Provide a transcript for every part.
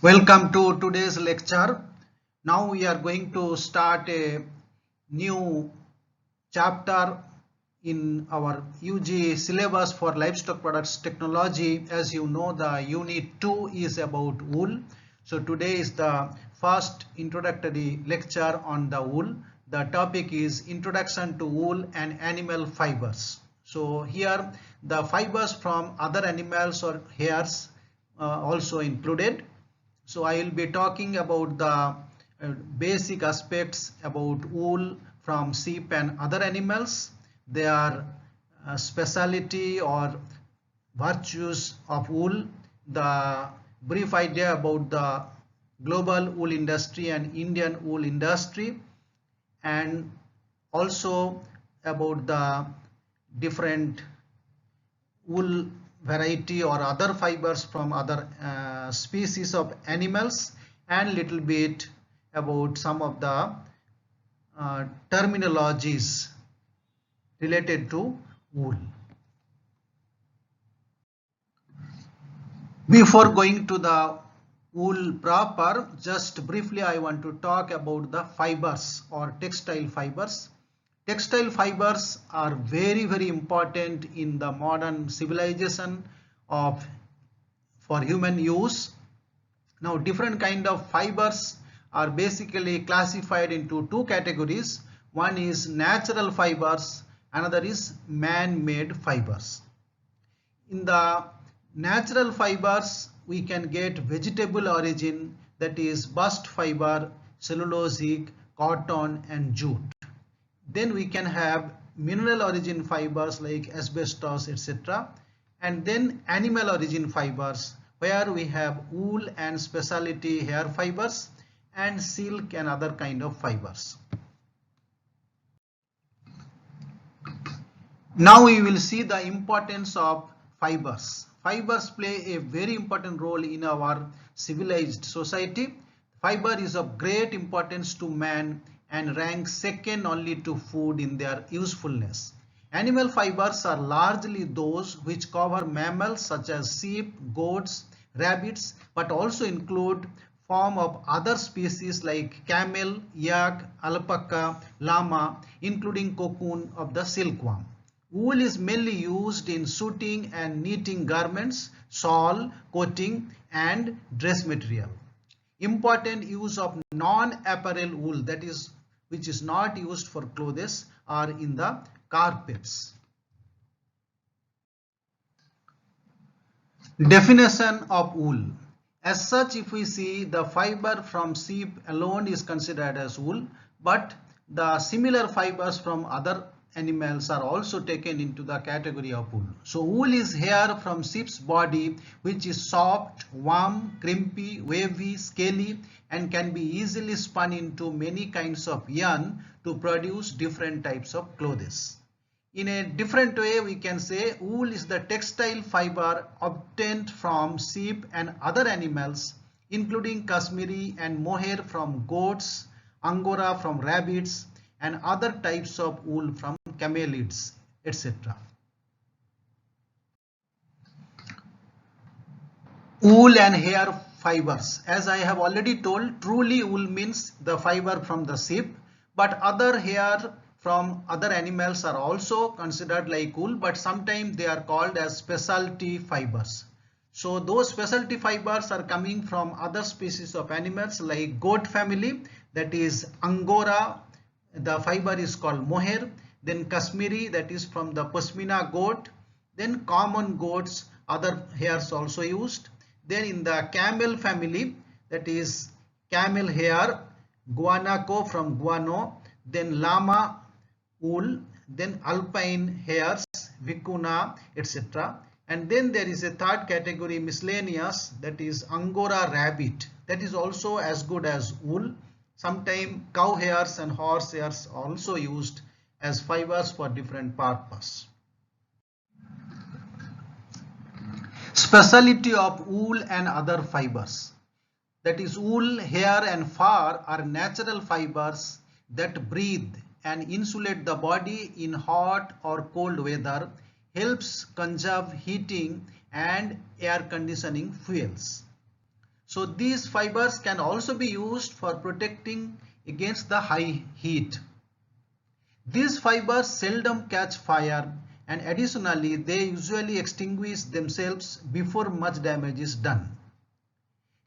Welcome to today's lecture. Now we are going to start a new chapter in our UG syllabus for livestock products technology. As you know, the unit 2 is about wool. So today is the first introductory lecture on the wool. The topic is introduction to wool and animal fibers. So here the fibers from other animals or hairs also included. So I will be talking about the basic aspects about wool from sheep and other animals, their speciality or virtues of wool, the brief idea about the global wool industry and Indian wool industry, and also about the different wool variety or other fibers from other species of animals, and little bit about some of the terminologies related to wool. Before going to the wool proper, just briefly I want to talk about the fibers or textile fibers. Textile fibers are very important in the modern civilization of for human use. Now different kind of fibers are basically classified into two categories. One is natural fibers, another is man-made fibers. In the natural fibers we can get vegetable origin, that is bast fiber, cellulosic, cotton and jute. Then we can have mineral origin fibers like asbestos, etc. And then animal origin fibers, where we have wool and specialty hair fibers and silk and other kind of fibers. Now we will see the importance of fibers. Fibers play a very important role in our civilized society. Fiber is of great importance to man and ranks second only to food in their usefulness. Animal fibers are largely those which cover mammals such as sheep, goats, rabbits, but also include form of other species like camel, yak, alpaca, llama, including cocoon of the silkworm. Wool is mainly used in suiting and knitting garments, shawl, coating and dress material. Important use of non-apparel wool, that is which is not used for clothes, are in the carpets. Definition of wool. As such, if we see, the fiber from sheep alone is considered as wool, but the similar fibers from other animals are also taken into the category of wool. So wool is hair from sheep's body which is soft, warm, crimpy, wavy, scaly and can be easily spun into many kinds of yarn to produce different types of clothes. In a different way, we can say wool is the textile fiber obtained from sheep and other animals, including Kashmiri and mohair from goats, Angora from rabbits, and other types of wool from camelids, etc. Wool and hair fibers. As I have already told, truly wool means the fiber from the sheep, but other hair from other animals are also considered like wool, but sometimes they are called as specialty fibers. So those specialty fibers are coming from other species of animals like goat family, that is Angora, the fiber is called mohair, then Kashmiri, that is from the Pashmina goat, then common goats, other hairs also used. Then in the camel family, that is camel hair, guanaco from guano, then llama wool, then alpine hairs, vicuna, etc. And then there is a third category, miscellaneous, that is Angora rabbit, that is also as good as wool. Sometimes cow hairs and horse hairs are also used as fibers for different purposes. Speciality of wool and other fibers, that is wool, hair and fur are natural fibers that breathe and insulate the body in hot or cold weather, helps conserve heating and air conditioning fuels. So these fibers can also be used for protecting against the high heat. These fibers seldom catch fire, and additionally they usually extinguish themselves before much damage is done.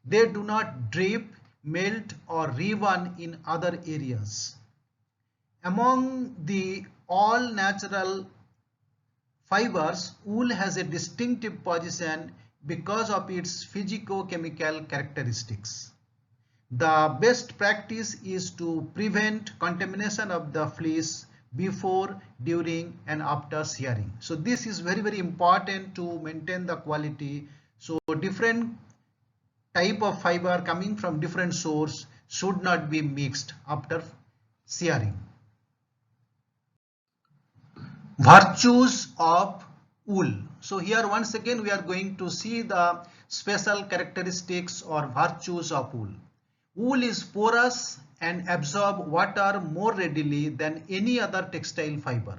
They do not drip, melt or re-burn in other areas. Among the all natural fibers, wool has a distinctive position because of its physico-chemical characteristics. The best practice is to prevent contamination of the fleece before, during and after shearing. So this is very important to maintain the quality. So different type of fiber coming from different source should not be mixed after shearing. Virtues of wool. So here once again we are going to see the special characteristics or virtues of wool. Wool is porous and absorb water more readily than any other textile fiber.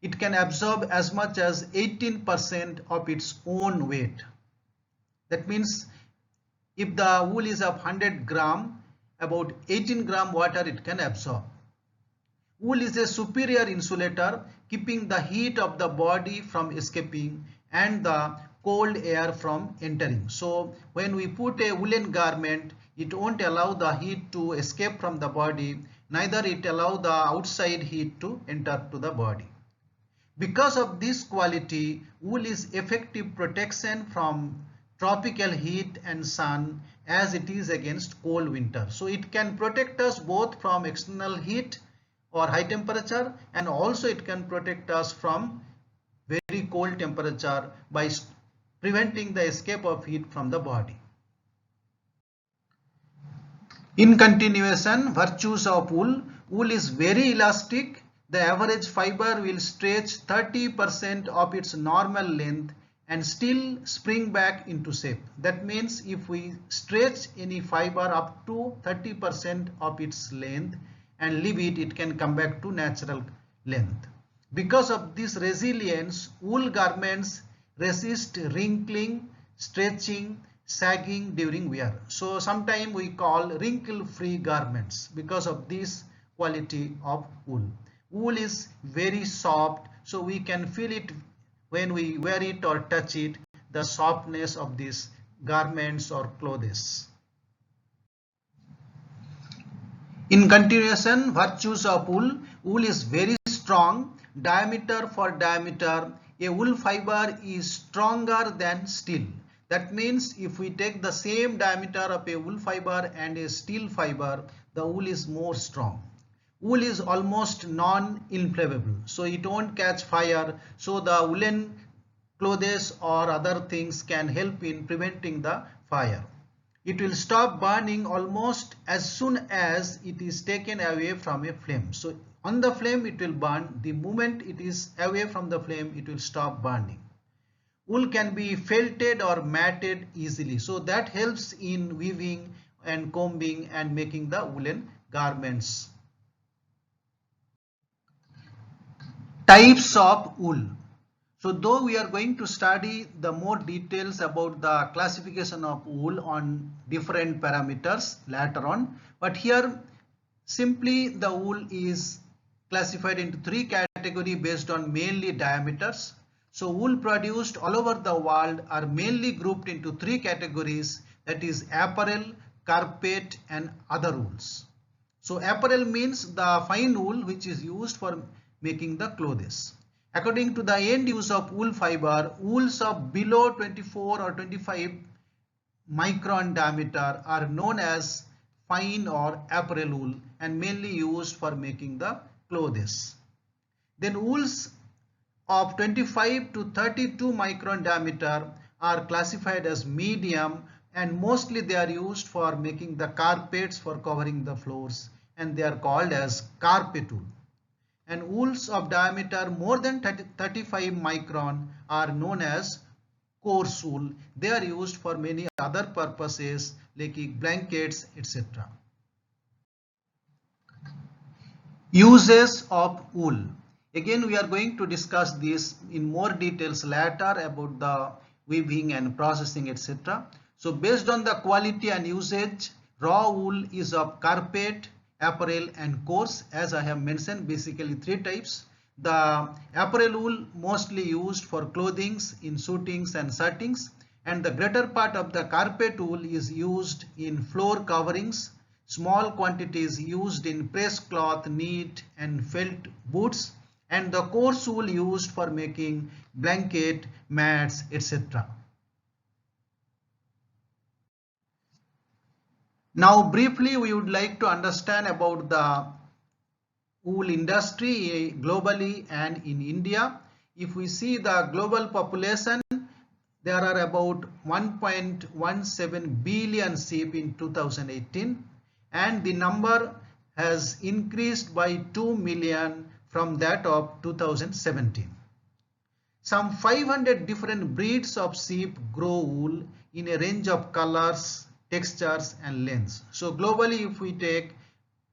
It can absorb as much as 18% of its own weight. That means if the wool is of 100 gram, about 18 gram water it can absorb. Wool is a superior insulator, keeping the heat of the body from escaping and the cold air from entering. So when we put a woolen garment, it won't allow the heat to escape from the body, neither it allow the outside heat to enter to the body. Because of this quality, wool is effective protection from tropical heat and sun as it is against cold winter. So it can protect us both from external heat or high temperature, and also it can protect us from very cold temperature by preventing the escape of heat from the body. In continuation, virtues of wool. Wool is very elastic. The average fiber will stretch 30% of its normal length and still spring back into shape. That means if we stretch any fiber up to 30% of its length and leave it, it can come back to natural length. Because of this resilience, wool garments resist wrinkling, stretching, sagging during wear. So sometimes we call wrinkle-free garments because of this quality of wool. Wool is very soft, so we can feel it when we wear it or touch it, the softness of these garments or clothes. In continuation, virtues of wool. Wool is very strong. Diameter for diameter, a wool fiber is stronger than steel. That means if we take the same diameter of a wool fiber and a steel fiber, the wool is more strong. Wool is almost non-inflammable, so it won't catch fire. So the woolen clothes or other things can help in preventing the fire. It will stop burning almost as soon as it is taken away from a flame. So on the flame it will burn. The moment it is away from the flame, it will stop burning. Wool can be felted or matted easily. So that helps in weaving and combing and making the woolen garments. Types of wool. So though we are going to study the more details about the classification of wool on different parameters later on, but here simply the wool is classified into three categories based on mainly diameters. So wool produced all over the world are mainly grouped into three categories, that is apparel, carpet and other wools. So apparel means the fine wool which is used for making the clothes. According to the end use of wool fiber, wools of below 24 or 25 micron diameter are known as fine or apparel wool and mainly used for making the clothes. Then wools of 25 to 32 micron diameter are classified as medium and mostly they are used for making the carpets for covering the floors and they are called as carpet wool. And wools of diameter more than 35 micron are known as coarse wool. They are used for many other purposes like blankets, etc. Uses of wool. Again, we are going to discuss this in more details later about the weaving and processing, etc. So based on the quality and usage, raw wool is of carpet, apparel and coarse, as I have mentioned, basically three types. The apparel wool mostly used for clothing in suitings and shirtings, and the greater part of the carpet wool is used in floor coverings. Small quantities used in press cloth, knit and felt boots, and the coarse wool used for making blanket, mats, etc. Now briefly we would like to understand about the wool industry globally and in India. If we see the global population, there are about 1.17 billion sheep in 2018, and the number has increased by 2 million from that of 2017. Some 500 different breeds of sheep grow wool in a range of colors, textures and lengths. So globally, if we take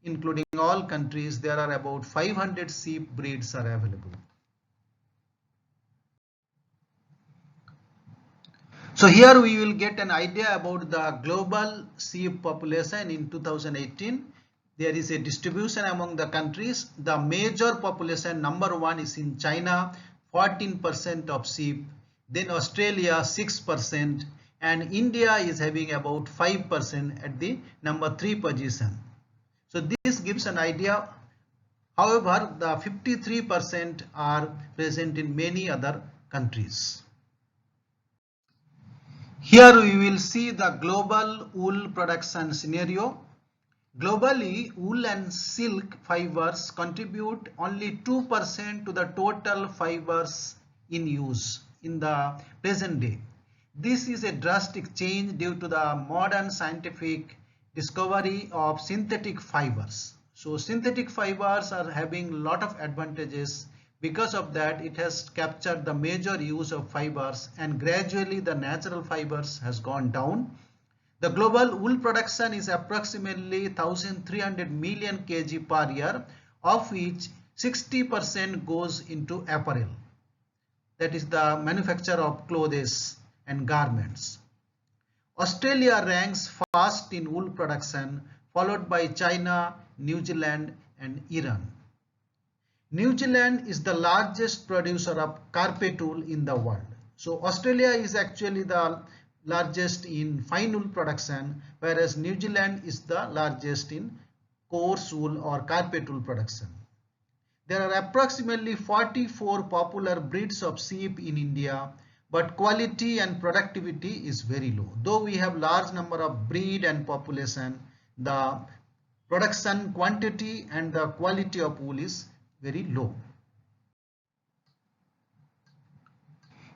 including all countries, there are about 500 sheep breeds are available. So here we will get an idea about the global sheep population in 2018. There is a distribution among the countries. The major population, number one, is in China, 14% of sheep, then Australia 6%, and India is having about 5% at the number 3 position. So this gives an idea. However, the 53% are present in many other countries. Here we will see the global wool production scenario. Globally, wool and silk fibers contribute only 2% to the total fibers in use in the present day. This is a drastic change due to the modern scientific discovery of synthetic fibers. So synthetic fibers are having a lot of advantages. Because of that, it has captured the major use of fibers, and gradually the natural fibers has gone down. The global wool production is approximately 1,300 million kg per year, of which 60% goes into apparel. That is the manufacture of clothes and garments. Australia ranks first in wool production, followed by China, New Zealand and Iran. New Zealand is the largest producer of carpet wool in the world. So Australia is actually the largest in fine wool production, whereas New Zealand is the largest in coarse wool or carpet wool production. There are approximately 44 popular breeds of sheep in India, but quality and productivity is very low. Though we have large number of breed and population, the production quantity and the quality of wool is very low.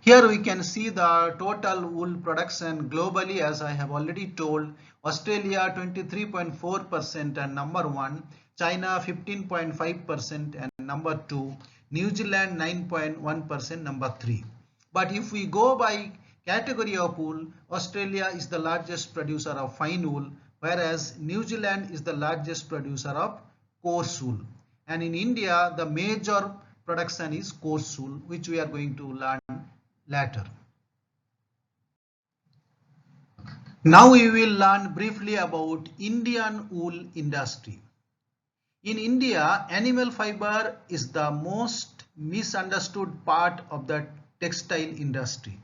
Here we can see the total wool production globally. As I have already told, Australia 23.4% and number 1, China 15.5% and number 2, New Zealand 9.1% number 3. But if we go by category of wool, Australia is the largest producer of fine wool, whereas New Zealand is the largest producer of coarse wool. And in India, the major production is coarse wool, which we are going to learn later. Now we will learn briefly about Indian wool industry. In India, animal fiber is the most misunderstood part of the textile industry.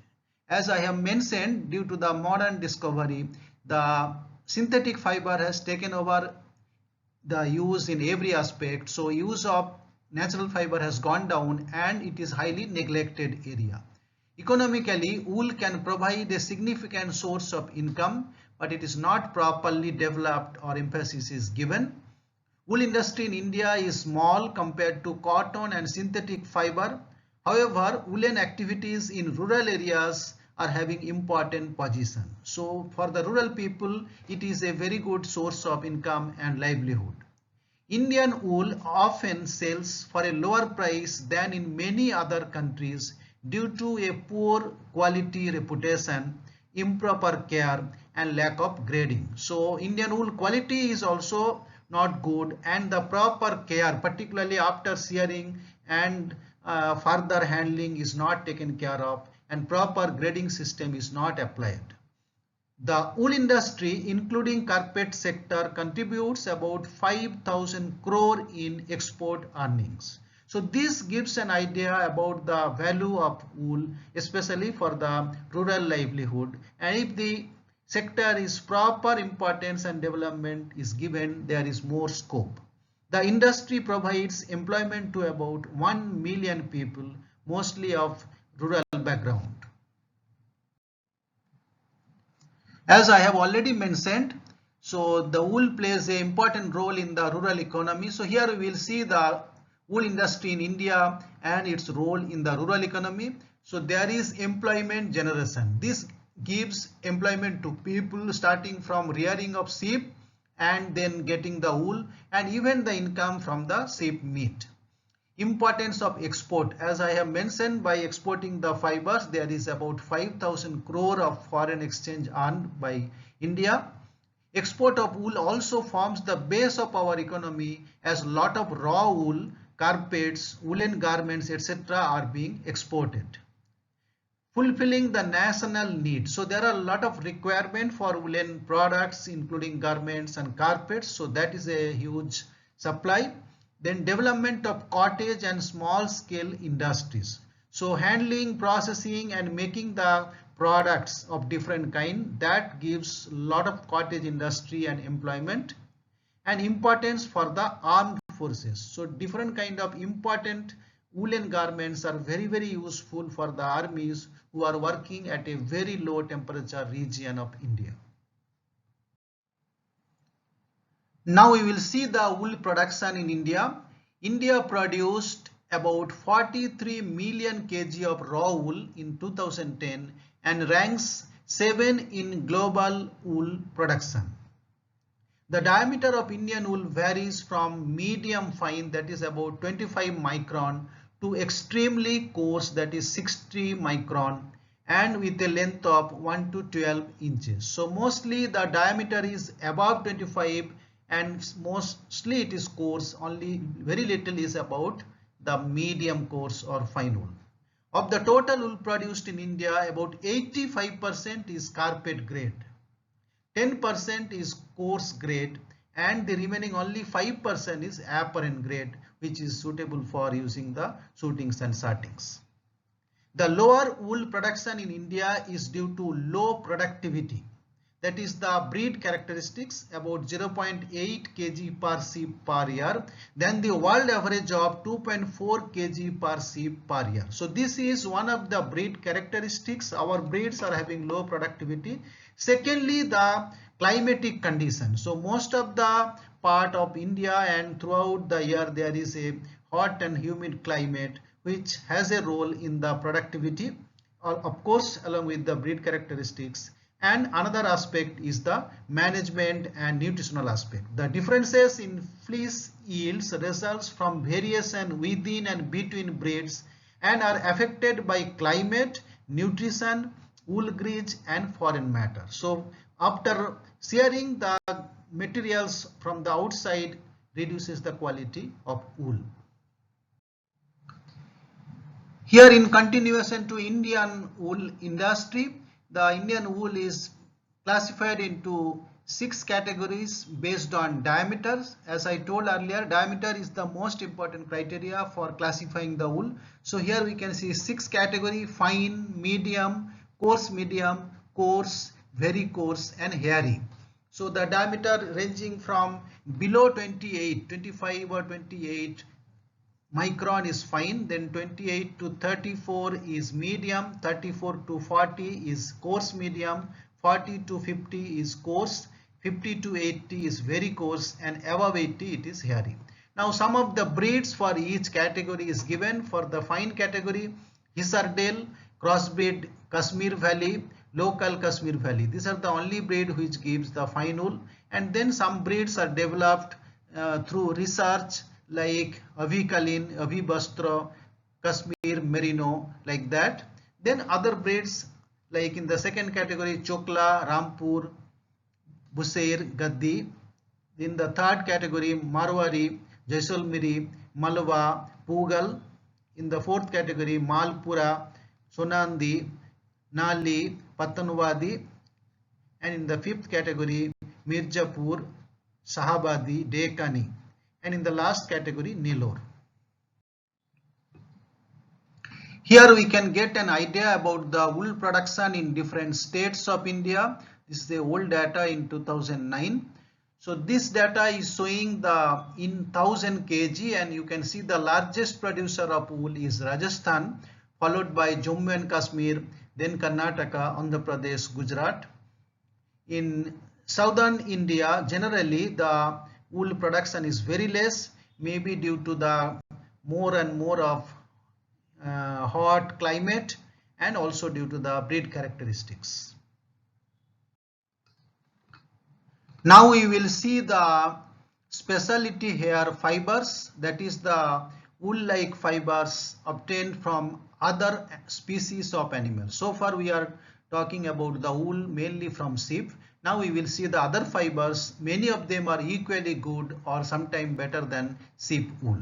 As I have mentioned, due to the modern discovery, the synthetic fiber has taken over the use in every aspect. So use of natural fiber has gone down and it is highly neglected area. Economically, wool can provide a significant source of income, but it is not properly developed or emphasis is given. Wool industry in India is small compared to cotton and synthetic fiber. However, woolen activities in rural areas are having important position. So for the rural people, it is a very good source of income and livelihood. Indian wool often sells for a lower price than in many other countries due to a poor quality reputation, improper care and lack of grading. So Indian wool quality is also not good, and the proper care, particularly after shearing and further handling, is not taken care of. and proper grading system is not applied. The wool industry, including carpet sector, contributes about 5,000 crore in export earnings. So this gives an idea about the value of wool, especially for the rural livelihood. And if the sector is proper importance and development is given, there is more scope. The industry provides employment to about 1 million people, mostly of rural background. As I have already mentioned, so the wool plays an important role in the rural economy. So here we will see the wool industry in India and its role in the rural economy. So there is employment generation. This gives employment to people starting from rearing of sheep and then getting the wool and even the income from the sheep meat. Importance of export, as I have mentioned, by exporting the fibers there is about 5,000 crore of foreign exchange earned by India. Export of wool also forms the base of our economy as a lot of raw wool, carpets, woolen garments, etc. are being exported. Fulfilling the national need. So there are a lot of requirement for woolen products including garments and carpets. So that is a huge supply. Then development of cottage and small scale industries. So handling, processing and making the products of different kind, that gives a lot of cottage industry and employment. And importance for the armed forces. So different kind of important woolen garments are very useful for the armies who are working at a very low temperature region of India. Now we will see the wool production in India. India produced about 43 million kg of raw wool in 2010 and ranks 7 in global wool production. The diameter of Indian wool varies from medium fine, that is about 25 micron, to extremely coarse, that is 60 micron, and with a length of 1 to 12 inches. So mostly the diameter is above 25 and mostly it is coarse, only very little is about the medium coarse or fine wool. Of the total wool produced in India, about 85% is carpet grade, 10% is coarse grade, and the remaining only 5% is apparent grade, which is suitable for using the suitings and sartings. The lower wool production in India is due to low productivity. That is the breed characteristics, about 0.8 kg per sheep per year, then the world average of 2.4 kg per sheep per year. So this is one of the breed characteristics. Our breeds are having low productivity. Secondly, the climatic condition. So most of the part of India and throughout the year there is a hot and humid climate which has a role in the productivity, of course along with the breed characteristics. And another aspect is the management and nutritional aspect. The differences in fleece yields results from variation within and between breeds and are affected by climate, nutrition, wool grease and foreign matter. So after shearing, the materials from the outside reduces the quality of wool. Here in continuation to Indian wool industry, the Indian wool is classified into 6 categories based on diameters. As I told earlier, diameter is the most important criteria for classifying the wool. So here we can see 6 categories: fine, medium, coarse, very coarse and hairy. So the diameter ranging from below 28, 25 or 28 micron is fine, then 28 to 34 is medium, 34 to 40 is coarse medium, 40 to 50 is coarse, 50 to 80 is very coarse, and above 80 it is hairy. Now some of the breeds for each category is given. For the fine category, Hisardale, crossbreed Kashmir Valley, local Kashmir Valley. These are the only breed which gives the fine wool, and then some breeds are developed through research like Avikalin, Avibastro, Kashmir Merino, like that. Then other breeds like in the second category Chokla, Rampur, Busair, Gaddi. In the third category Marwari, Jaisalmeri, Malwa, Pugal. In the fourth category Malpura, Sonandi, Nali, Patanwadi, and in the fifth category, Mirzapur, Sahabadi, Deccani, and in the last category, Nellore. Here we can get an idea about the wool production in different states of India. This is the old data in 2009. So this data is showing the in 1000 kg, and you can see the largest producer of wool is Rajasthan, followed by Jammu and Kashmir, then Karnataka, Andhra Pradesh, Gujarat. In southern India, generally the wool production is very less, maybe due to the more and more of hot climate and also due to the breed characteristics. Now we will see the specialty hair fibers, that is the wool-like fibers obtained from other species of animals. So far we are talking about the wool mainly from sheep. Now we will see the other fibers. Many of them are equally good or sometimes better than sheep wool.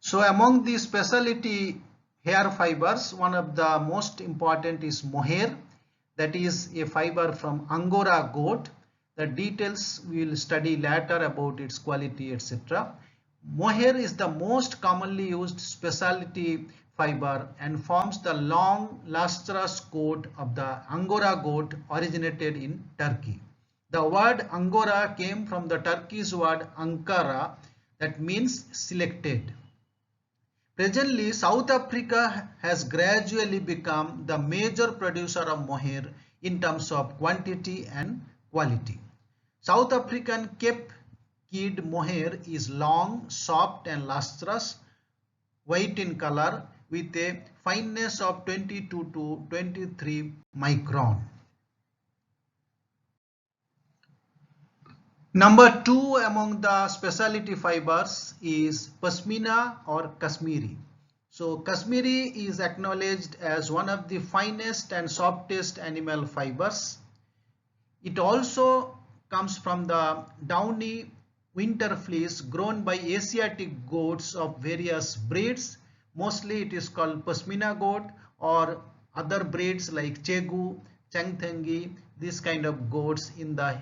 So among the specialty hair fibers, one of the most important is mohair. That is a fiber from Angora goat. The details we will study later about its quality, etc. Mohair is the most commonly used specialty fiber and forms the long lustrous coat of the Angora goat originated in Turkey. The word Angora came from the Turkish word Ankara, that means selected. Presently, South Africa has gradually become the major producer of mohair in terms of quantity and quality. South African Cape kid mohair is long, soft and lustrous, white in color with a fineness of 22 to 23 micron. Number 2 among the specialty fibers is Pashmina or Kashmiri. So Kashmiri is acknowledged as one of the finest and softest animal fibers. It also comes from the downy winter fleece grown by Asiatic goats of various breeds. Mostly it is called Pashmina goat, or other breeds like Chegu, Changthengi. This kind of goats in the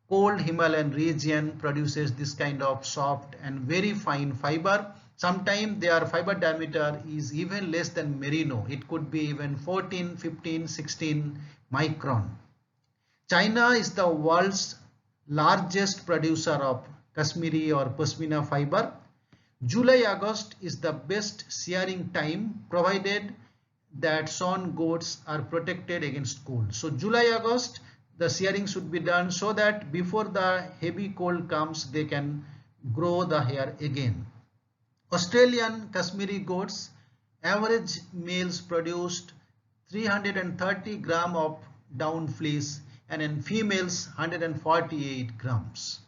cold Himalayan region produces this kind of soft and very fine fiber. Sometimes their fiber diameter is even less than merino. It could be even 14, 15, 16 micron. China is the world's largest producer of Kashmiri or Pashmina fiber. July-August is the best shearing time, provided that shorn goats are protected against cold. So July-August the shearing should be done so that before the heavy cold comes they can grow the hair again. Australian Kashmiri goats, average males produced 330 gram of down fleece and in females 148 grams.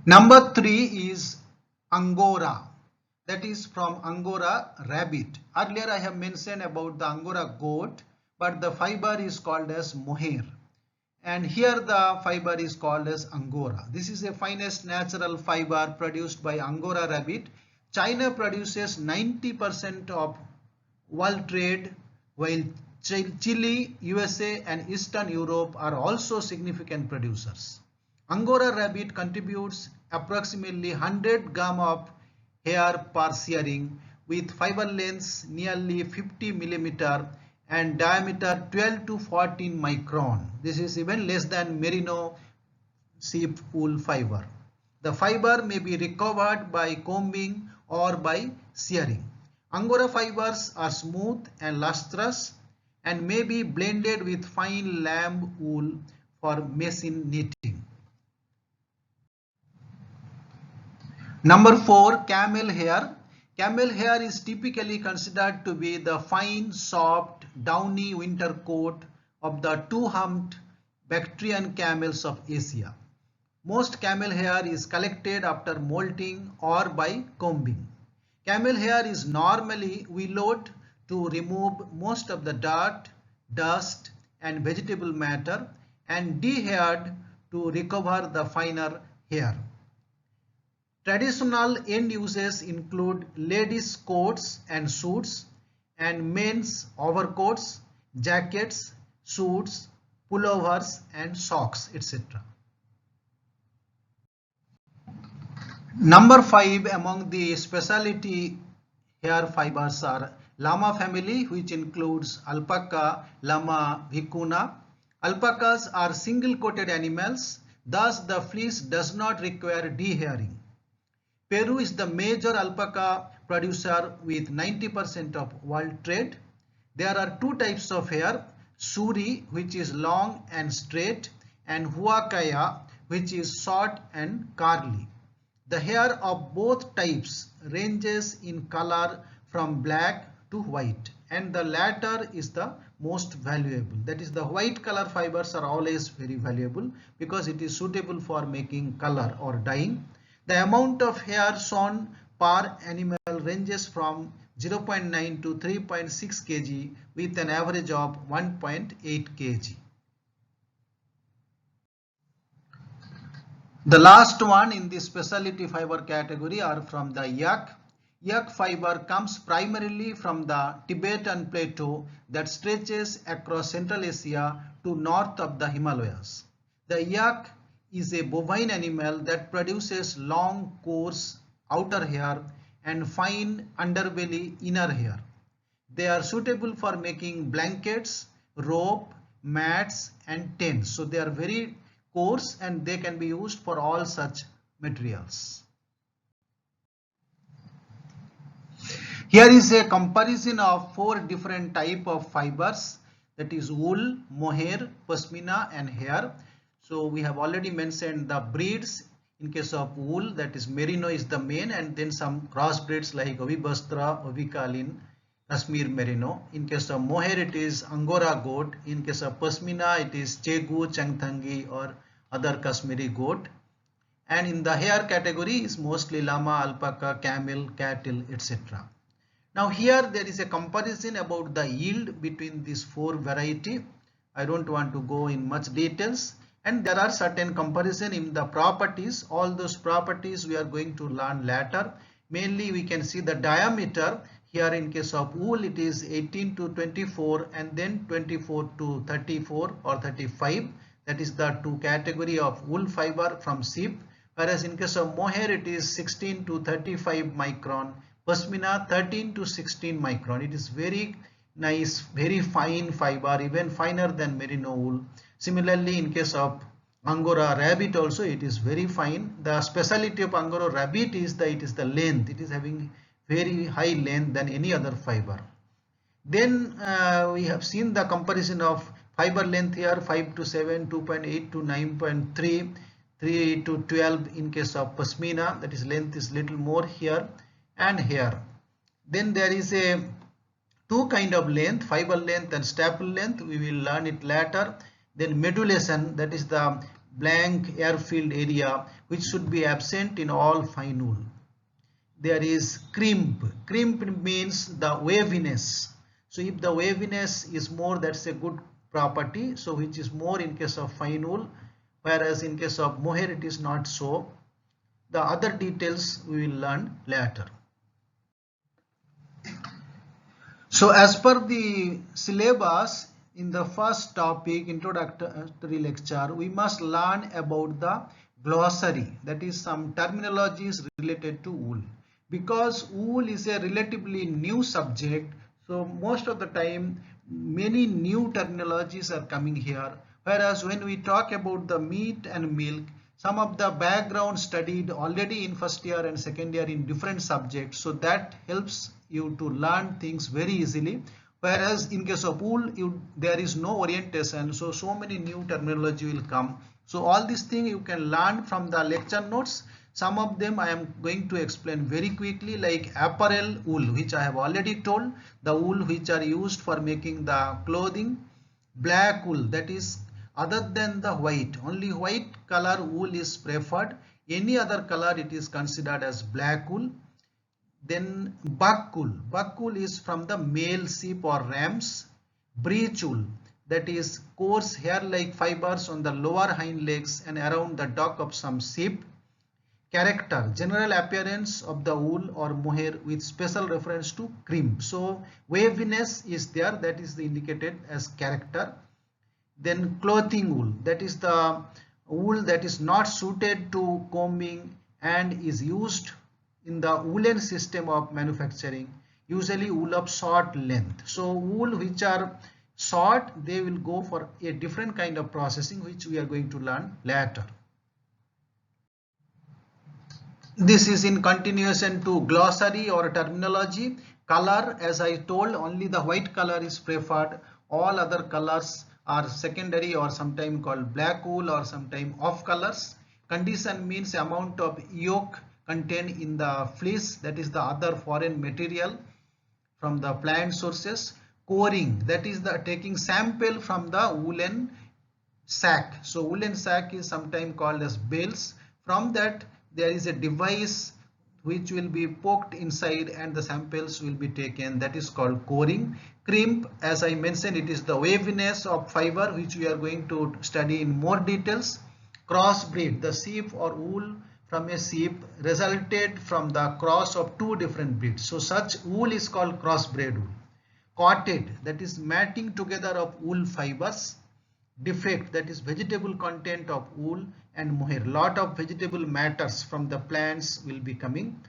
Number 3 is Angora, that is from Angora rabbit. Earlier I have mentioned about the Angora goat, but the fiber is called as mohair, and here the fiber is called as Angora. This is the finest natural fiber produced by Angora rabbit. China produces 90% of world trade, while Chile, USA and Eastern Europe are also significant producers. Angora rabbit contributes approximately 100 gram of hair per shearing, with fiber lengths nearly 50 millimeter and diameter 12 to 14 micron. This is even less than merino sheep wool fiber. The fiber may be recovered by combing or by shearing. Angora fibers are smooth and lustrous and may be blended with fine lamb wool for machine knitting. Number 4, camel hair. Camel hair is typically considered to be the fine, soft, downy winter coat of the two-humped Bactrian camels of Asia. Most camel hair is collected after molting or by combing. Camel hair is normally willowed to remove most of the dirt, dust and vegetable matter, and dehaired to recover the finer hair. Traditional end uses include ladies' coats and suits and men's overcoats, jackets, suits, pullovers and socks, etc. Number 5 among the specialty hair fibers are llama family, which includes alpaca, llama vicuna. Alpacas are single-coated animals, thus the fleece does not require dehairing. Peru is the major alpaca producer with 90% of world trade. There are two types of hair, suri, which is long and straight, and huacaya, which is short and curly. The hair of both types ranges in color from black to white, and the latter is the most valuable. That is, the white color fibers are always very valuable because it is suitable for making color or dyeing. The amount of hair shown per animal ranges from 0.9 to 3.6 kg with an average of 1.8 kg. The last one in the specialty fiber category are from the yak. Yak fiber comes primarily from the Tibetan plateau that stretches across Central Asia to north of the Himalayas. The yak is a bovine animal that produces long, coarse outer hair and fine underbelly inner hair. They are suitable for making blankets, rope, mats and tents. So they are very coarse and they can be used for all such materials. Here is a comparison of 4 different type of fibers, that is wool, mohair, pashmina and hair. So we have already mentioned the breeds. In case of wool, that is merino is the main, and then some crossbreeds like Ovibastra, Ovikalin, Kashmir merino. In case of mohair, it is Angora goat. In case of pashmina, it is Chegu, Changthangi or other Kashmiri goat. And in the hair category is mostly llama, alpaca, camel, cattle, etc. Now here there is a comparison about the yield between these 4 variety. I don't want to go in much details, and there are certain comparison in the properties. All those properties we are going to learn later. Mainly we can see the diameter. Here in case of wool it is 18 to 24 and then 24 to 34 or 35. That is the 2 category of wool fiber from sheep. Whereas in case of mohair it is 16 to 35 micron. Pashmina 13 to 16 micron. It is very nice, very fine fiber, even finer than merino wool. Similarly, in case of Angora rabbit also it is very fine. The specialty of Angora rabbit is that it is the length. It is having very high length than any other fiber. Then we have seen the comparison of fiber length here 5 to 7, 2.8 to 9.3, 3 to 12 in case of pashmina, that is length is little more here, and here. Then there is a 2 kind of length, fiber length and staple length. We will learn it later. Then modulation, that is the blank air-filled area which should be absent in all fine wool. There is crimp. Crimp means the waviness. So if the waviness is more, that's a good property. So which is more in case of fine wool, whereas in case of mohair it is not so. The other details we will learn later. So as per the syllabus, in the first topic, introductory lecture, we must learn about the glossary, that is some terminologies related to wool. Because wool is a relatively new subject, so most of the time many new terminologies are coming here. Whereas when we talk about the meat and milk, some of the background studied already in first year and second year in different subjects, so that helps you to learn things very easily. Whereas in case of wool, there is no orientation, so many new terminology will come. So all these things you can learn from the lecture notes. Some of them I am going to explain very quickly, like apparel wool, which I have already told, the wool which are used for making the clothing. Black wool, that is other than the white, only white color wool is preferred. Any other color it is considered as black wool. Then buck wool. Buck wool is from the male sheep or rams. Breech wool, that is coarse hair-like fibers on the lower hind legs and around the dock of some sheep. Character, general appearance of the wool or mohair with special reference to crimp. So waviness is there, that is indicated as character. Then clothing wool, that is the wool that is not suited to combing and is used in the woolen system of manufacturing, usually wool of short length. So wool which are short, they will go for a different kind of processing which we are going to learn later. This is in continuation to glossary or terminology. Color, as I told, only the white color is preferred. All other colors are secondary or sometimes called black wool or sometimes off colors. Condition means amount of yolk contained in the fleece, that is the other foreign material from the plant sources. Coring, that is the taking sample from the woolen sack. So woolen sack is sometimes called as bales. From that there is a device which will be poked inside and the samples will be taken, that is called coring. Crimp, as I mentioned, it is the waviness of fiber which we are going to study in more details. Crossbreed, the sheep or wool from a sheep resulted from the cross of two different breeds. So such wool is called crossbred wool. Cotted, that is matting together of wool fibers. Defect, that is vegetable content of wool and mohair. Lot of vegetable matters from the plants will be coming.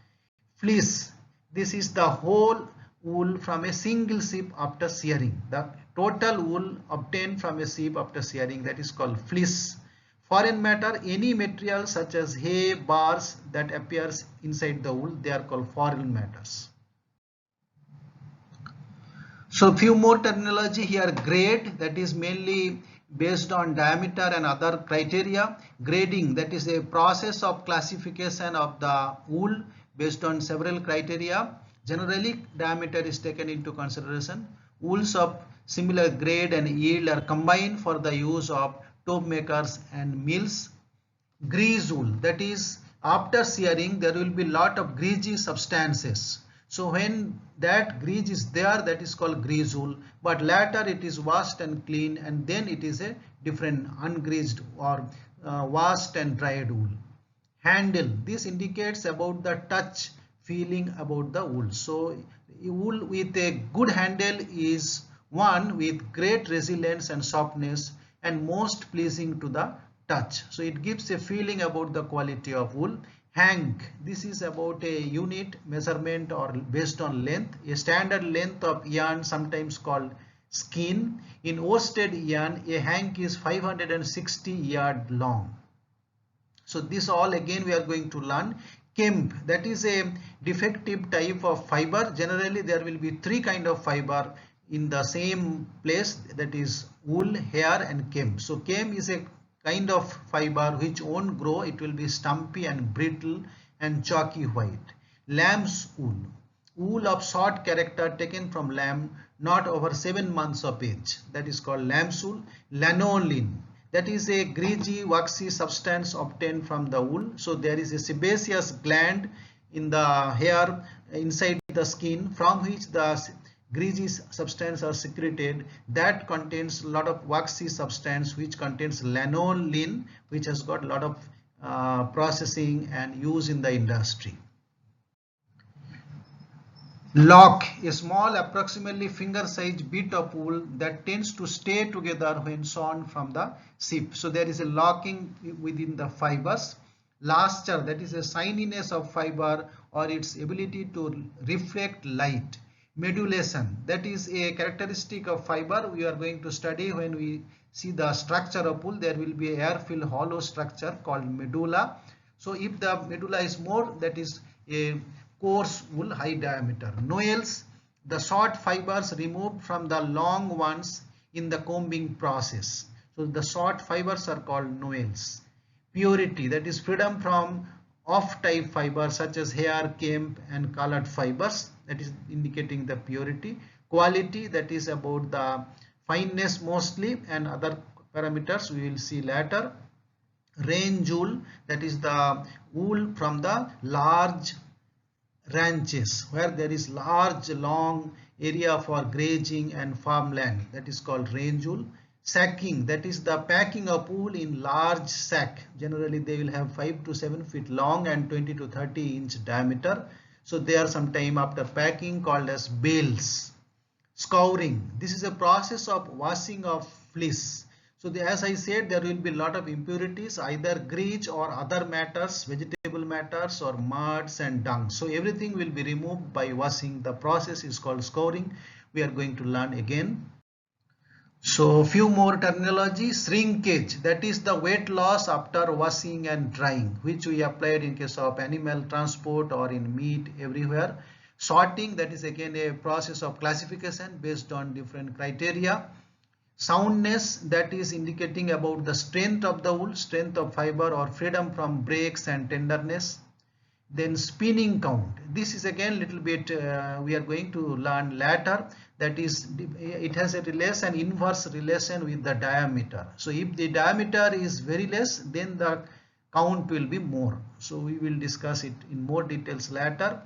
Fleece, this is the whole wool from a single sheep after shearing. The total wool obtained from a sheep after shearing, that is called fleece. Foreign matter, any material such as hay, bars that appears inside the wool, they are called foreign matters. So few more terminology here. Grade, that is mainly based on diameter and other criteria. Grading, that is a process of classification of the wool based on several criteria. Generally diameter is taken into consideration. Wools of similar grade and yield are combined for the use of tope makers and mills. Grease wool, that is after shearing there will be lot of greasy substances. So when that grease is there, that is called grease wool, but later it is washed and cleaned and then it is a different ungreased or washed and dried wool. Handle, this indicates about the touch feeling about the wool. So wool with a good handle is one with great resilience and softness and most pleasing to the touch. So it gives a feeling about the quality of wool. Hank, this is about a unit measurement or based on length, a standard length of yarn sometimes called skein. In worsted yarn, a hank is 560 yard long. So this all again we are going to learn. Kemp, that is a defective type of fiber. Generally there will be three kind of fiber in the same place, that is wool, hair and kemp. So kemp is a kind of fiber which won't grow, it will be stumpy and brittle and chalky white. Lamb's wool, wool of short character taken from lamb not over 7 months of age, that is called lamb's wool. Lanolin, that is a greasy waxy substance obtained from the wool. So there is a sebaceous gland in the hair inside the skin from which the greasy substance are secreted, that contains a lot of waxy substance which contains lanolin, which has got a lot of processing and use in the industry. Lock, a small approximately finger size bit of wool that tends to stay together when sewn from the sheep. So there is a locking within the fibers. Luster, that is a shininess of fiber or its ability to reflect light. Medulation, that is a characteristic of fiber we are going to study when we see the structure of wool. There will be air filled hollow structure called medulla. So if the medulla is more, that is a coarse wool, high diameter. Noels, the short fibers removed from the long ones in the combing process. So the short fibers are called noels. Purity, that is freedom from off type fibers such as hair, kemp and colored fibers, that is indicating the purity. Quality, that is about the fineness mostly, and other parameters we will see later. Range wool, that is the wool from the large ranches where there is large long area for grazing and farmland, that is called range wool. Sacking, that is the packing of wool in large sack. Generally they will have 5 to 7 feet long and 20 to 30 inch diameter. So they are sometime after packing called as bales. Scouring, this is a process of washing of fleece. So as I said, there will be a lot of impurities, either grease or other matters, vegetable matters or muds and dung. So everything will be removed by washing. The process is called scouring. We are going to learn again. So few more terminology. Shrinkage, that is the weight loss after washing and drying, which we applied in case of animal transport or in meat everywhere. Sorting, that is again a process of classification based on different criteria. Soundness, that is indicating about the strength of the wool, strength of fiber or freedom from breaks and tenderness. Then spinning count, this is again little bit we are going to learn later, that is it has a relation, inverse relation with the diameter. So if the diameter is very less, then the count will be more. So we will discuss it in more details later.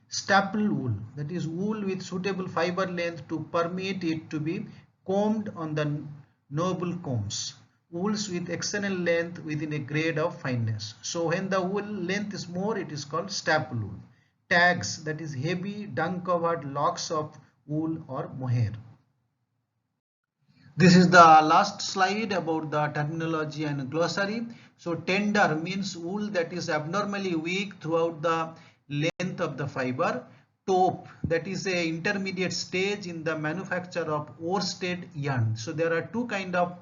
Staple wool, that is wool with suitable fiber length to permit it to be combed on the noble combs. Wools with external length within a grade of fineness. So when the wool length is more, it is called staple wool. Tags, that is heavy dung covered locks of wool or mohair. This is the last slide about the terminology and glossary. So tender means wool that is abnormally weak throughout the length of the fiber. Taupe, that is a intermediate stage in the manufacture of worsted yarn. So there are two kind of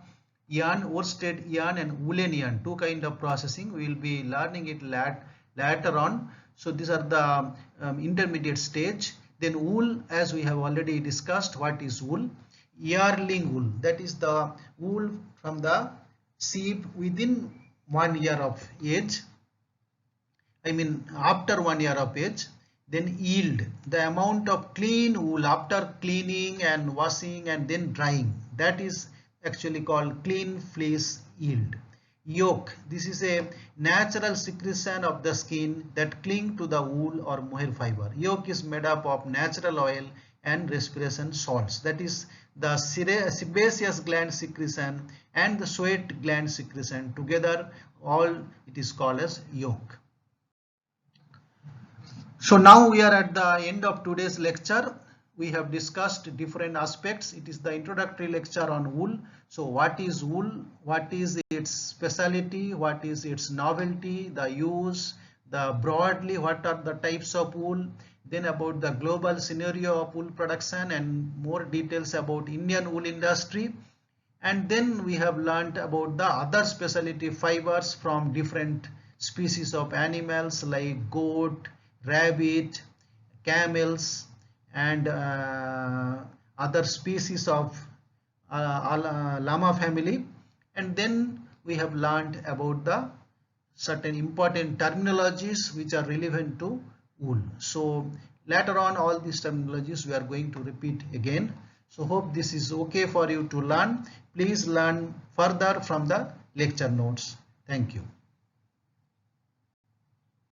yarn, worsted yarn and woolen yarn, two kind of processing. We will be learning it later on. So these are the intermediate stage. Then wool, as we have already discussed, what is wool? Yearling wool, that is the wool from the sheep within 1 year of age, I mean after 1 year of age. Then yield, the amount of clean wool after cleaning and washing and then drying, that is actually called clean fleece yield. Yolk, this is a natural secretion of the skin that cling to the wool or mohair fiber. Yolk is made up of natural oil and respiration salts, that is the sebaceous gland secretion and the sweat gland secretion together, all it is called as yolk. So now we are at the end of today's lecture. We have discussed different aspects. It is the introductory lecture on wool. So what is wool? What is its specialty? What is its novelty? The use, the broadly what are the types of wool? Then about the global scenario of wool production and more details about Indian wool industry. And then we have learned about the other specialty fibers from different species of animals like goat, rabbit, camels and other species of llama family. And then we have learned about the certain important terminologies which are relevant to wool. So later on all these terminologies we are going to repeat again. So hope this is okay for you to learn. Please learn further from the lecture notes. Thank you.